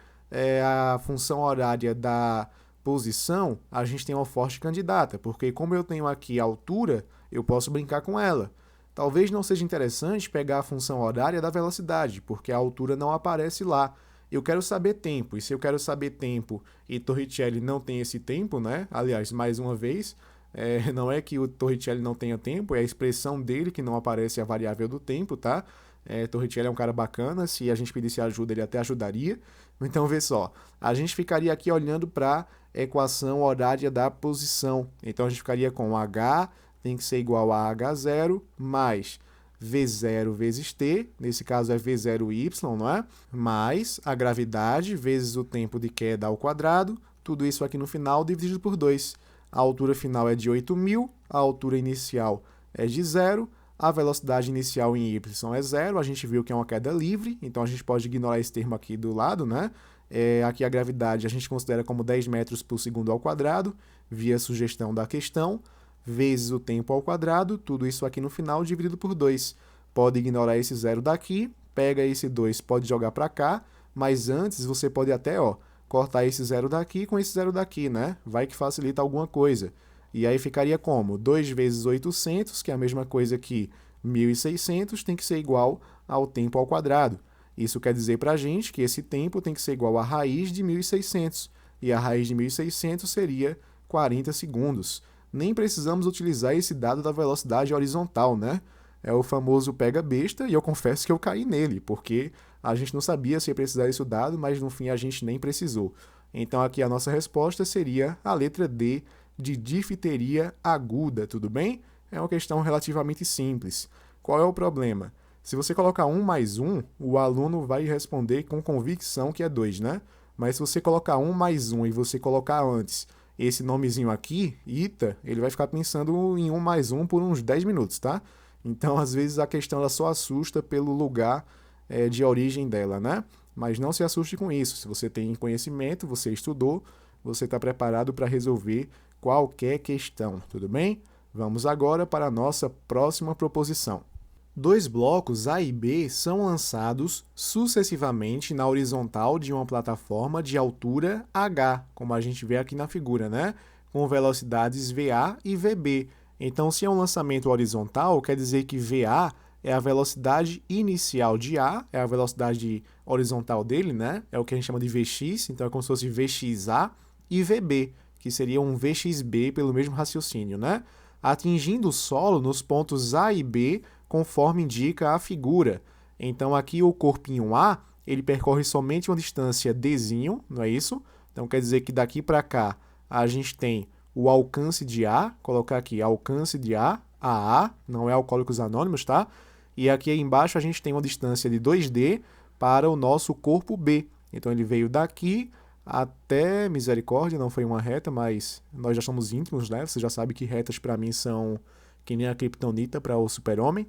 Speaker 1: a função horária da posição, a gente tem uma forte candidata, porque como eu tenho aqui a altura, eu posso brincar com ela. Talvez não seja interessante pegar a função horária da velocidade, porque a altura não aparece lá. Eu quero saber tempo, e se eu quero saber tempo e Torricelli não tem esse tempo, né? Aliás, mais uma vez, não é que o Torricelli não tenha tempo, é a expressão dele que não aparece a variável do tempo, tá? Torricelli é um cara bacana, se a gente pedisse ajuda, ele até ajudaria. Então, vê só, a gente ficaria aqui olhando para a equação horária da posição. Então, a gente ficaria com H tem que ser igual a H0 mais V0 vezes T, nesse caso é V0Y, não é? Mais a gravidade vezes o tempo de queda ao quadrado, tudo isso aqui no final dividido por 2. A altura final é de 8.000, a altura inicial é de 0, a velocidade inicial em y é 0, a gente viu que é uma queda livre, então a gente pode ignorar esse termo aqui do lado, né? Aqui a gravidade a gente considera como 10 metros por segundo ao quadrado, via sugestão da questão, vezes o tempo ao quadrado, tudo isso aqui no final dividido por 2. Pode ignorar esse 0 daqui, pega esse 2, pode jogar para cá, mas antes você pode até cortar esse 0 daqui com esse 0 daqui, né? Vai que facilita alguma coisa. E aí ficaria como? 2 vezes 800, que é a mesma coisa que 1.600, tem que ser igual ao tempo ao quadrado. Isso quer dizer para a gente que esse tempo tem que ser igual à raiz de 1.600. E a raiz de 1.600 seria 40 segundos. Nem precisamos utilizar esse dado da velocidade horizontal, né? É o famoso pega besta, e eu confesso que eu caí nele, porque a gente não sabia se ia precisar desse dado, mas no fim a gente nem precisou. Então aqui a nossa resposta seria a letra D, de difteria aguda, tudo bem? É uma questão relativamente simples. Qual é o problema? Se você colocar 1 mais 1, o aluno vai responder com convicção que é 2, né? Mas se você colocar 1 mais 1 e você colocar antes esse nomezinho aqui, Ita, ele vai ficar pensando em 1 mais 1 por uns 10 minutos, tá? Então, às vezes, a questão ela só assusta pelo lugar de origem dela, né? Mas não se assuste com isso. Se você tem conhecimento, você estudou, você está preparado para resolver qualquer questão, tudo bem? Vamos agora para a nossa próxima proposição. Dois blocos A e B são lançados sucessivamente na horizontal de uma plataforma de altura h, como a gente vê aqui na figura, né? Com velocidades VA e VB. Então, se é um lançamento horizontal, quer dizer que VA é a velocidade inicial de A, é a velocidade horizontal dele, né? É o que a gente chama de Vx, então é como se fosse Vxa, e VB, que seria um Vxb pelo mesmo raciocínio, né? Atingindo o solo nos pontos A e B, conforme indica a figura. Então, aqui o corpinho A, ele percorre somente uma distância Dzinho, não é isso? Então, quer dizer que daqui para cá a gente tem o alcance de A, colocar aqui alcance de A, AA, não é Alcoólicos Anônimos, tá? E aqui embaixo a gente tem uma distância de 2D para o nosso corpo B. Então, ele veio daqui até misericórdia, não foi uma reta, mas nós já somos íntimos, né? Você já sabe que retas para mim são que nem a Kryptonita para o super-homem.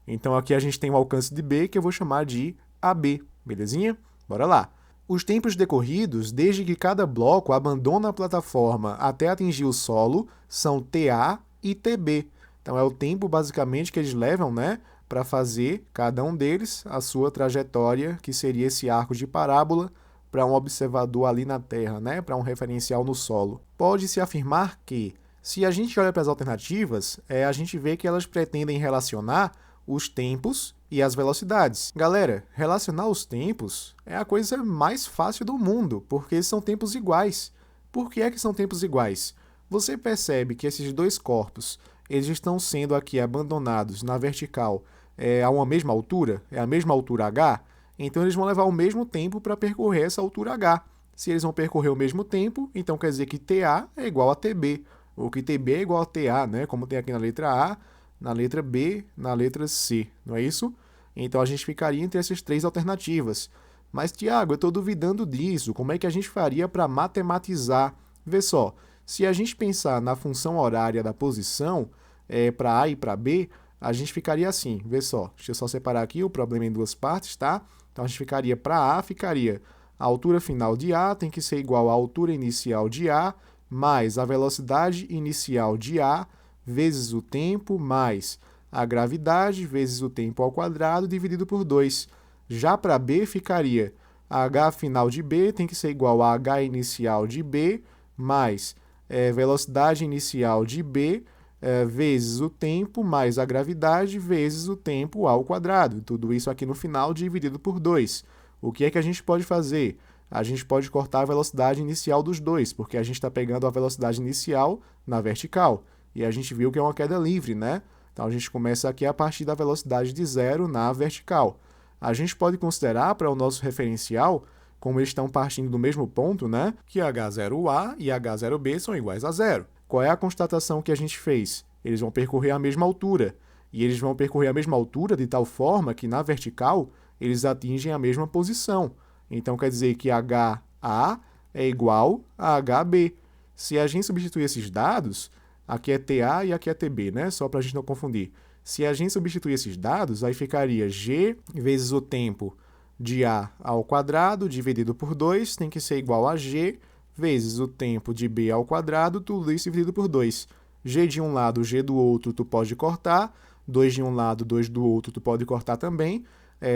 Speaker 1: Então aqui a gente tem o alcance de B, que eu vou chamar de AB, belezinha? Bora lá. Os tempos decorridos, desde que cada bloco abandona a plataforma até atingir o solo, são TA e TB. Então é o tempo, basicamente, que eles levam, né, para fazer, cada um deles, a sua trajetória, que seria esse arco de parábola, para um observador ali na Terra, né, para um referencial no solo. Pode-se afirmar que, se a gente olha para as alternativas, a gente vê que elas pretendem relacionar os tempos e as velocidades. Galera, relacionar os tempos é a coisa mais fácil do mundo, porque são tempos iguais. Por que é que são tempos iguais? Você percebe que esses dois corpos eles estão sendo aqui abandonados na vertical a uma mesma altura, é a mesma altura h, então eles vão levar o mesmo tempo para percorrer essa altura h. Se eles vão percorrer o mesmo tempo, então quer dizer que TA é igual a TB, ou que TB é igual a TA, né? Como tem aqui na letra A, na letra B, na letra C, não é isso? Então a gente ficaria entre essas três alternativas. Mas, Tiago, eu estou duvidando disso. Como é que a gente faria para matematizar? Vê só, se a gente pensar na função horária da posição para A e para B, a gente ficaria assim, vê só. Deixa eu só separar aqui o problema em duas partes, tá? Então a gente ficaria para A, ficaria a altura final de A tem que ser igual à altura inicial de A, mais a velocidade inicial de A, vezes o tempo, mais a gravidade, vezes o tempo ao quadrado, dividido por 2. Já para B, ficaria h final de B tem que ser igual a h inicial de B, mais velocidade inicial de B, vezes o tempo, mais a gravidade, vezes o tempo ao quadrado. Tudo isso aqui no final dividido por 2. O que é que a gente pode fazer? A gente pode cortar a velocidade inicial dos dois, porque a gente está pegando a velocidade inicial na vertical. E a gente viu que é uma queda livre, né? Então a gente começa aqui a partir da velocidade de zero na vertical. A gente pode considerar para o nosso referencial, como eles estão partindo do mesmo ponto, né? Que H0A e H0B são iguais a zero. Qual é a constatação que a gente fez? Eles vão percorrer a mesma altura. E eles vão percorrer a mesma altura de tal forma que na vertical eles atingem a mesma posição. Então quer dizer que HA é igual a HB. Se a gente substituir esses dados, aqui é TA e aqui é TB, né? Só para a gente não confundir. Se a gente substituir esses dados, aí ficaria G vezes o tempo de A ao quadrado dividido por 2 tem que ser igual a G vezes o tempo de B ao quadrado, tudo isso dividido por 2. G de um lado, G do outro, tu pode cortar. 2 de um lado, 2 do outro, tu pode cortar também.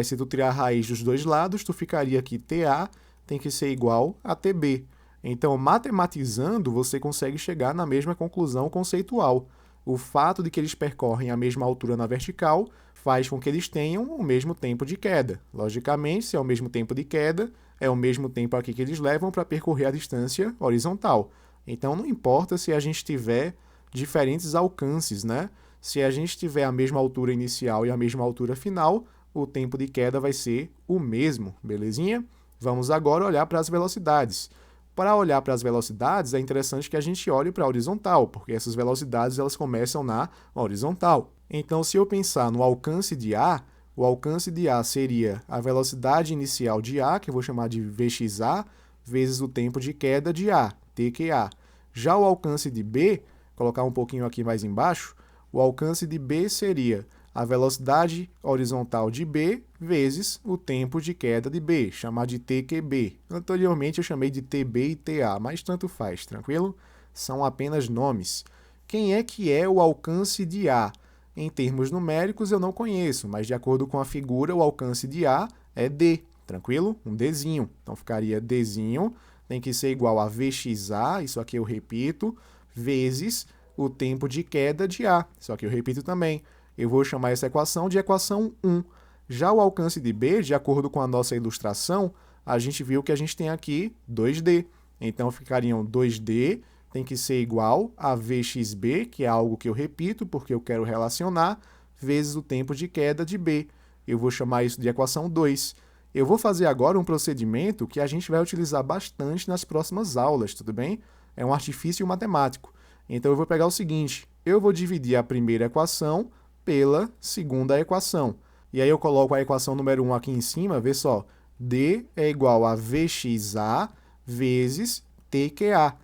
Speaker 1: Se tu tirar a raiz dos dois lados, tu ficaria aqui TA tem que ser igual a TB. Então, matematizando, você consegue chegar na mesma conclusão conceitual. O fato de que eles percorrem a mesma altura na vertical faz com que eles tenham o mesmo tempo de queda. Logicamente, se é o mesmo tempo de queda, é o mesmo tempo aqui que eles levam para percorrer a distância horizontal. Então, não importa se a gente tiver diferentes alcances, né? Se a gente tiver a mesma altura inicial e a mesma altura final, o tempo de queda vai ser o mesmo, belezinha? Vamos agora olhar para as velocidades. Para olhar para as velocidades, é interessante que a gente olhe para a horizontal, porque essas velocidades elas começam na horizontal. Então, se eu pensar no alcance de A, o alcance de A seria a velocidade inicial de A, que eu vou chamar de Vxa, vezes o tempo de queda de A, TQA. Já o alcance de B, colocar um pouquinho aqui mais embaixo, o alcance de B seria a velocidade horizontal de B vezes o tempo de queda de B, chamar de TQB. Anteriormente eu chamei de TB e TA, mas tanto faz, tranquilo? São apenas nomes. Quem é que é o alcance de A? Em termos numéricos eu não conheço, mas de acordo com a figura, o alcance de A é D, tranquilo? Um Dzinho. Então ficaria Dzinho, tem que ser igual a Vxa, isso aqui eu repito, vezes o tempo de queda de A. Isso aqui eu repito também. Eu vou chamar essa equação de equação 1. Já o alcance de B, de acordo com a nossa ilustração, a gente viu que a gente tem aqui 2D. Então, ficariam 2D, tem que ser igual a Vxb, que é algo que eu repito, porque eu quero relacionar, vezes o tempo de queda de B. Eu vou chamar isso de equação 2. Eu vou fazer agora um procedimento que a gente vai utilizar bastante nas próximas aulas, tudo bem? É um artifício matemático. Então, eu vou pegar o seguinte, eu vou dividir a primeira equação pela segunda equação. E aí eu coloco a equação número 1 aqui em cima, vê só, D é igual a Vxa vezes TQA.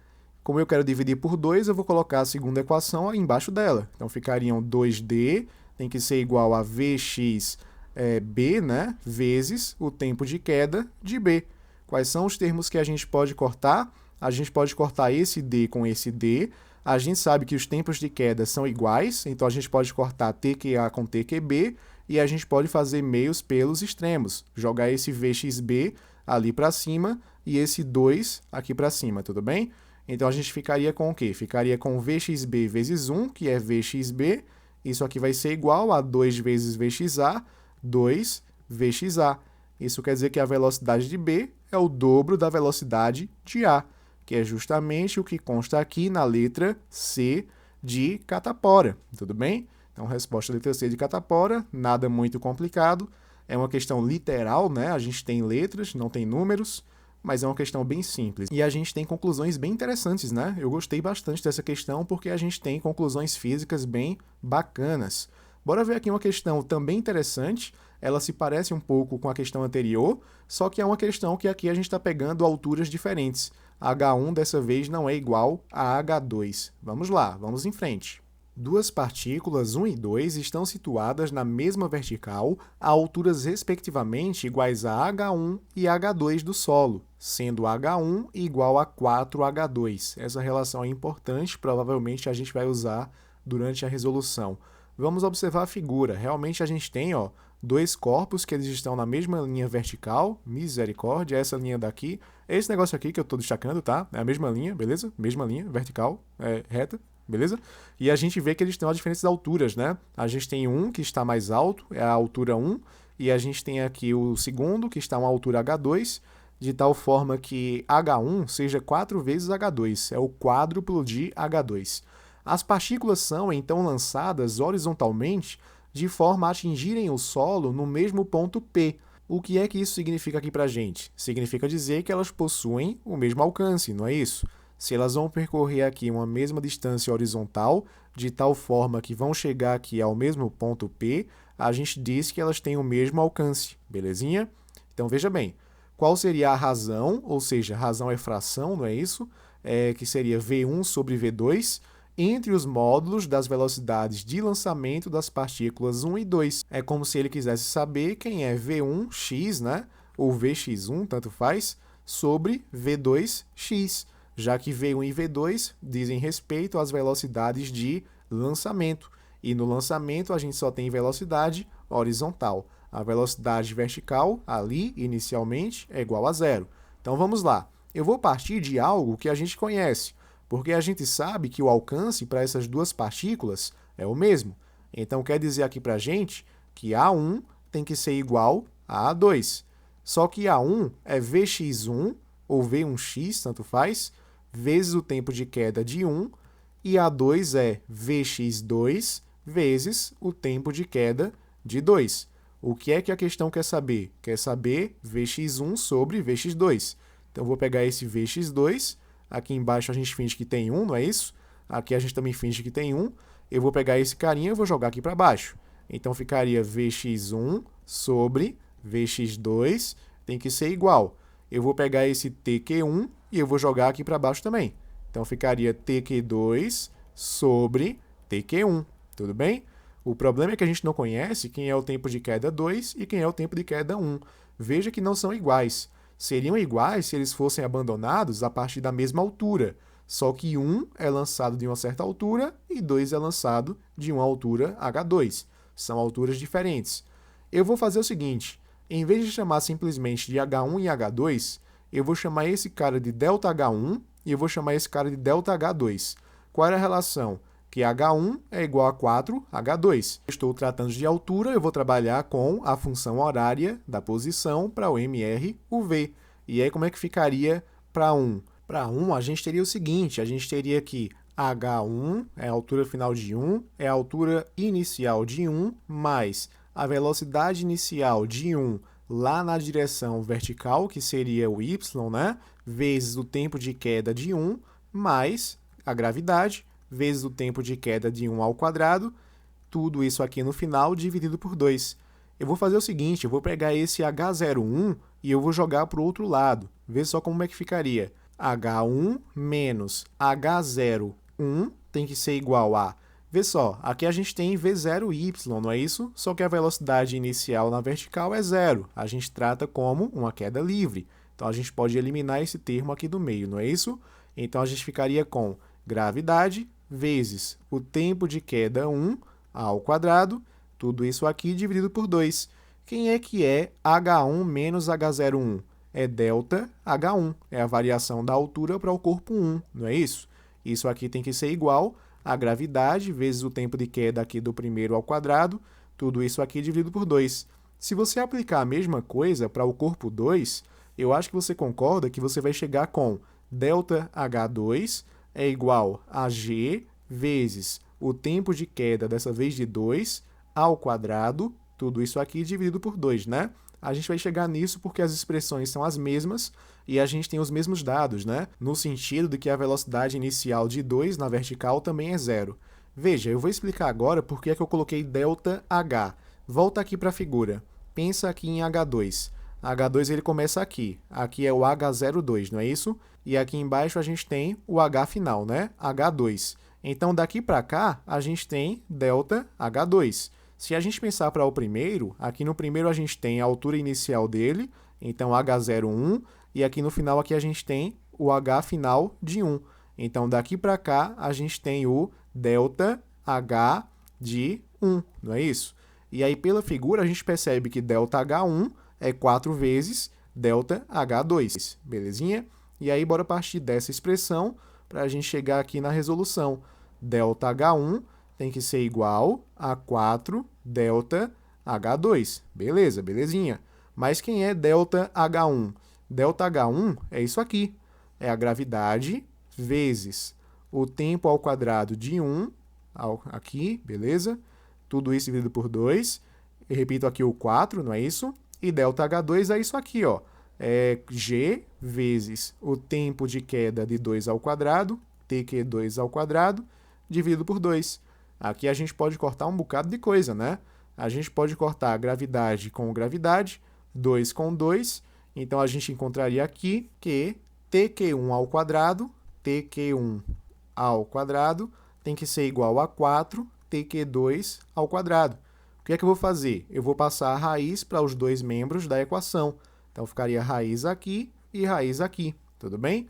Speaker 1: Como eu quero dividir por 2, eu vou colocar a segunda equação embaixo dela. Então, ficariam 2D, tem que ser igual a Vxb, né, vezes o tempo de queda de B. Quais são os termos que a gente pode cortar? A gente pode cortar esse D com esse D. A gente sabe que os tempos de queda são iguais, então a gente pode cortar TQA com TQB e a gente pode fazer meios pelos extremos, jogar esse Vxb ali para cima e esse 2 aqui para cima, tudo bem? Então a gente ficaria com o quê? Ficaria com Vxb vezes 1, que é Vxb, isso aqui vai ser igual a 2 vezes Vxa, 2 Vxa. Isso quer dizer que a velocidade de B é o dobro da velocidade de A, que é justamente o que consta aqui na letra C de catapora, tudo bem? Então, resposta letra C de catapora, nada muito complicado, é uma questão literal, né? A gente tem letras, não tem números, mas é uma questão bem simples. E a gente tem conclusões bem interessantes, né? Eu gostei bastante dessa questão porque a gente tem conclusões físicas bem bacanas. Bora ver aqui uma questão também interessante, ela se parece um pouco com a questão anterior, só que é uma questão que aqui a gente está pegando alturas diferentes. H1 dessa vez não é igual a H2. Vamos lá, vamos em frente. Duas partículas, 1 e 2, estão situadas na mesma vertical a alturas respectivamente iguais a H1 e H2 do solo, sendo H1 igual a 4H2. Essa relação é importante, provavelmente a gente vai usar durante a resolução. Vamos observar a figura. Realmente a gente tem, ó, dois corpos que eles estão na mesma linha vertical, misericórdia, essa linha daqui. Esse negócio aqui que eu estou destacando, tá? É a mesma linha, beleza? Mesma linha, vertical, reta, beleza? E a gente vê que eles têm diferentes alturas, né? A gente tem um que está mais alto, é a altura 1, e a gente tem aqui o segundo, que está a uma altura H2, de tal forma que H1 seja 4 vezes H2, é o quádruplo de H2. As partículas são, então, lançadas horizontalmente de forma a atingirem o solo no mesmo ponto P. O que é que isso significa aqui para a gente? Significa dizer que elas possuem o mesmo alcance, não é isso? Se elas vão percorrer aqui uma mesma distância horizontal, de tal forma que vão chegar aqui ao mesmo ponto P, a gente diz que elas têm o mesmo alcance, belezinha? Então, veja bem, qual seria a razão, ou seja, razão é fração, não é isso? Que seria V1 sobre V2, entre os módulos das velocidades de lançamento das partículas 1 e 2. É como se ele quisesse saber quem é V1x, né? Ou Vx1, tanto faz, sobre V2x, já que V1 e V2 dizem respeito às velocidades de lançamento. E no lançamento a gente só tem velocidade horizontal. A velocidade vertical, ali, inicialmente, é igual a zero. Então vamos lá. Eu vou partir de algo que a gente conhece, porque a gente sabe que o alcance para essas duas partículas é o mesmo. Então, quer dizer aqui para a gente que A1 tem que ser igual a A2. Só que A1 é Vx1, ou V1x, tanto faz, vezes o tempo de queda de 1, e A2 é Vx2 vezes o tempo de queda de 2. O que é que a questão quer saber? Quer saber Vx1 sobre Vx2. Então, eu vou pegar esse Vx2, aqui embaixo a gente finge que tem 1, não é isso? Aqui a gente também finge que tem 1. Eu vou pegar esse carinha e vou jogar aqui para baixo. Então, ficaria Vx1 sobre Vx2, tem que ser igual. Eu vou pegar esse TQ1 e eu vou jogar aqui para baixo também. Então, ficaria TQ2 sobre TQ1, tudo bem? O problema é que a gente não conhece quem é o tempo de queda 2 e quem é o tempo de queda 1. Veja que não são iguais. Seriam iguais se eles fossem abandonados a partir da mesma altura, só que 1 é lançado de uma certa altura e 2 é lançado de uma altura H2. São alturas diferentes. Eu vou fazer o seguinte, em vez de chamar simplesmente de H1 e H2, eu vou chamar esse cara de ΔH1 e eu vou chamar esse cara de ΔH2. Qual era a relação? Que H1 é igual a 4H2. Estou tratando de altura, eu vou trabalhar com a função horária da posição para o MR, o V. E aí como é que ficaria para 1? Para 1 a gente teria o seguinte, a gente teria que H1 é a altura final de 1, é a altura inicial de 1, mais a velocidade inicial de 1 lá na direção vertical, que seria o y, né? Vezes o tempo de queda de 1, mais a gravidade, vezes o tempo de queda de 1 ao quadrado, tudo isso aqui no final dividido por 2. Eu vou fazer o seguinte, eu vou pegar esse H01 e eu vou jogar para o outro lado. Vê só como é que ficaria. H1 menos H01 tem que ser igual a... Vê só, aqui a gente tem V0y, não é isso? Só que a velocidade inicial na vertical é 0. A gente trata como uma queda livre. Então, a gente pode eliminar esse termo aqui do meio, não é isso? Então, a gente ficaria com gravidade vezes o tempo de queda 1 ao quadrado, tudo isso aqui dividido por 2. Quem é que é H1 menos H01? É ΔH1, é a variação da altura para o corpo 1, não é isso? Isso aqui tem que ser igual a gravidade vezes o tempo de queda aqui do primeiro ao quadrado, tudo isso aqui dividido por 2. Se você aplicar a mesma coisa para o corpo 2, eu acho que você concorda que você vai chegar com ΔH2 é igual a G vezes o tempo de queda, dessa vez de 2, ao quadrado, tudo isso aqui dividido por 2, né? A gente vai chegar nisso porque as expressões são as mesmas e a gente tem os mesmos dados, né? No sentido de que a velocidade inicial de 2 na vertical também é 0. Veja, eu vou explicar agora por que é que eu coloquei ΔH. Volta aqui para a figura. Pensa aqui em H2. H2 ele começa aqui. Aqui é o H02, não é isso? E aqui embaixo a gente tem o H final, né? H2. Então, daqui para cá, a gente tem ΔH2. Se a gente pensar para o primeiro, aqui no primeiro a gente tem a altura inicial dele, então H01, e aqui no final aqui a gente tem o H final de 1. Então, daqui para cá, a gente tem o ΔH de 1, não é isso? E aí, pela figura, a gente percebe que ΔH1 é 4 vezes ΔH2, belezinha? E aí, bora partir dessa expressão para a gente chegar aqui na resolução. ΔH1 tem que ser igual a 4 ΔH2. Beleza, belezinha. Mas quem é ΔH1? ΔH1 é isso aqui. É a gravidade vezes o tempo ao quadrado de 1, aqui, beleza? Tudo isso dividido por 2. Eu repito aqui o 4, não é isso? E ΔH2 é isso aqui, ó. É G vezes o tempo de queda de 2 ao quadrado, TQ2 ao quadrado, dividido por 2. Aqui a gente pode cortar um bocado de coisa, né? A gente pode cortar gravidade com gravidade, 2 com 2. Então, a gente encontraria aqui que TQ1 ao quadrado, TQ1 ao quadrado, tem que ser igual a 4 TQ2 ao quadrado. O que é que eu vou fazer? Eu vou passar a raiz para os dois membros da equação. Então, ficaria raiz aqui e raiz aqui, tudo bem?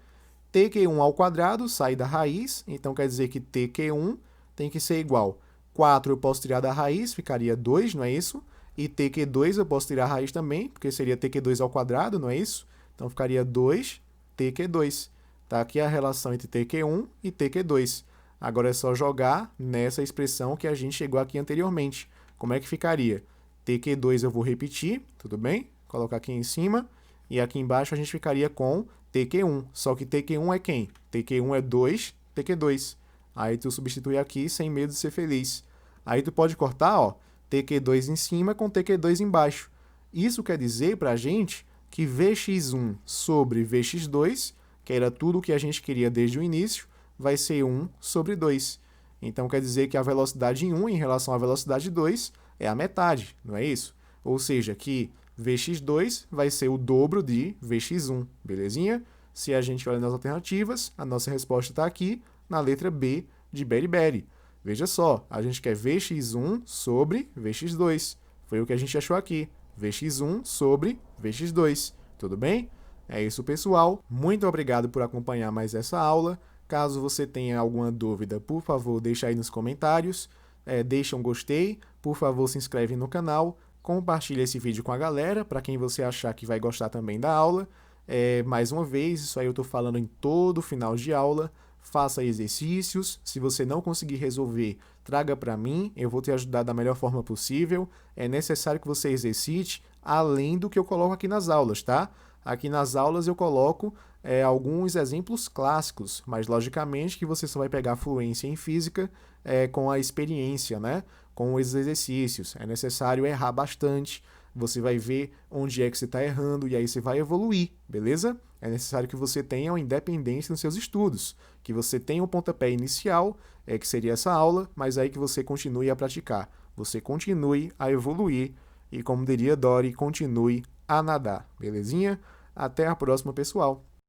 Speaker 1: TQ1 ao quadrado sai da raiz, então quer dizer que TQ1 tem que ser igual. 4 eu posso tirar da raiz, ficaria 2, não é isso? E TQ2 eu posso tirar a raiz também, porque seria TQ2 ao quadrado, não é isso? Então, ficaria 2 TQ2. Tá aqui a relação entre TQ1 e TQ2. Agora é só jogar nessa expressão que a gente chegou aqui anteriormente. Como é que ficaria? TQ2 eu vou repetir, tudo bem? Colocar aqui em cima. E aqui embaixo a gente ficaria com TQ1. Só que TQ1 é quem? TQ1 é 2 TQ2. Aí tu substitui aqui sem medo de ser feliz. Aí tu pode cortar, ó, TQ2 em cima com TQ2 embaixo. Isso quer dizer para a gente que Vx1 sobre Vx2, que era tudo o que a gente queria desde o início, vai ser 1 sobre 2. Então quer dizer que a velocidade 1 em relação à velocidade 2 é a metade, não é isso? Ou seja, que Vx2 vai ser o dobro de Vx1, belezinha? Se a gente olha nas alternativas, a nossa resposta está aqui na letra B de beriberi. Veja só, a gente quer Vx1 sobre Vx2. Foi o que a gente achou aqui. Vx1 sobre Vx2. Tudo bem? É isso, pessoal. Muito obrigado por acompanhar mais essa aula. Caso você tenha alguma dúvida, por favor, deixa aí nos comentários. Deixa um gostei. Por favor, se inscreve no canal. Compartilhe esse vídeo com a galera, para quem você achar que vai gostar também da aula. Mais uma vez, isso aí eu estou falando em todo final de aula. Faça exercícios. Se você não conseguir resolver, traga para mim. Eu vou te ajudar da melhor forma possível. É necessário que você exercite além do que eu coloco aqui nas aulas, tá? Aqui nas aulas eu coloco alguns exemplos clássicos, mas logicamente que você só vai pegar fluência em física com a experiência, né? Com os exercícios. É necessário errar bastante. Você vai ver onde é que você está errando e aí você vai evoluir, beleza? É necessário que você tenha uma independência nos seus estudos, que você tenha um pontapé inicial, que seria essa aula, mas aí que você continue a praticar, você continue a evoluir e, como diria Dory, continue a nadar, belezinha? Até a próxima, pessoal!